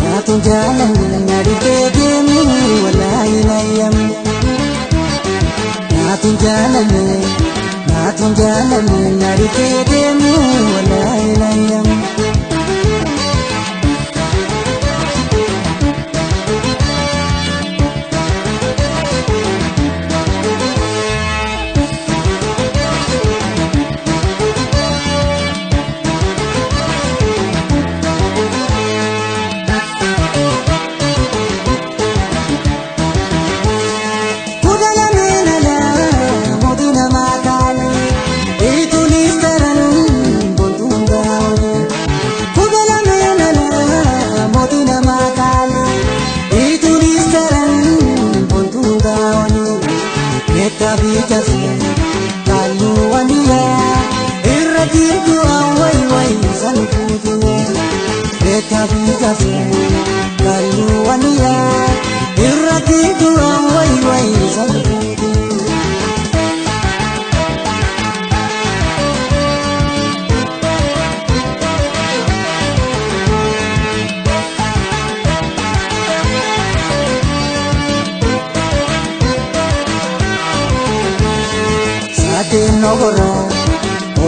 Naatu jaalanne nari deemi wallahi nayyam. Naatu jaalanne nari deemi wallahi nayyam.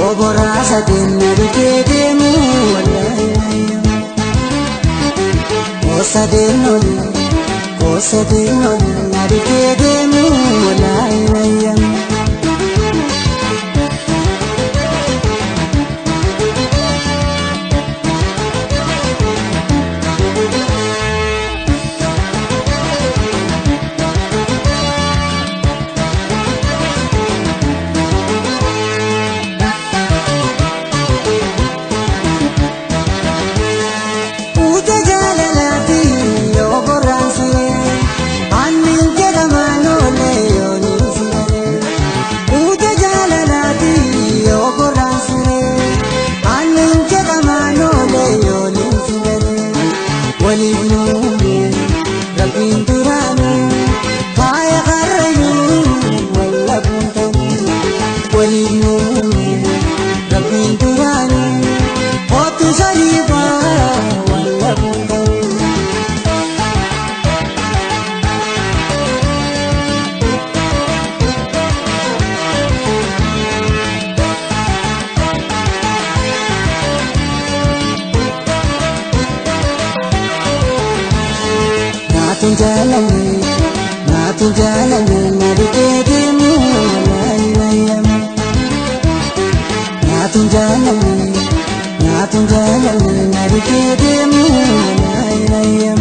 Obora sadin nari deemi wallahi nayyam. Kosadin nari deemi wallahi nayyam. Naatu jaalanne nari deemi wallahi nayyam. Naatu jaalanne nari deemi wallahi nayyam.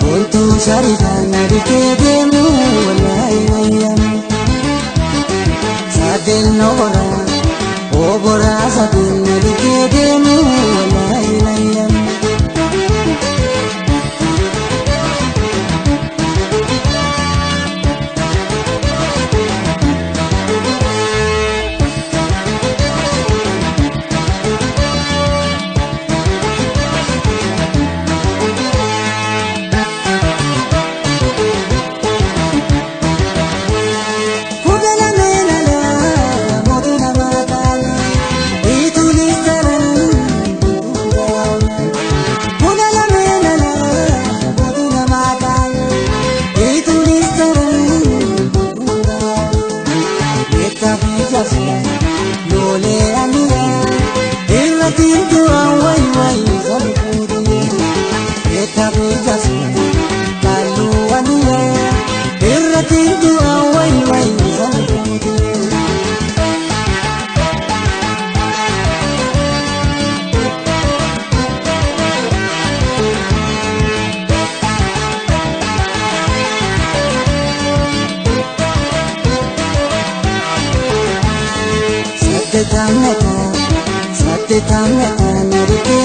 Buntu sharida nari deemi wallahi nayyam. Sadin obora sadin nari deemi wallahi nayyam. Tabijase lole aniya irratintu awai wai zalpudi tabijase lalu aniya irratintu awai wai zalpudi Sate tameta niriti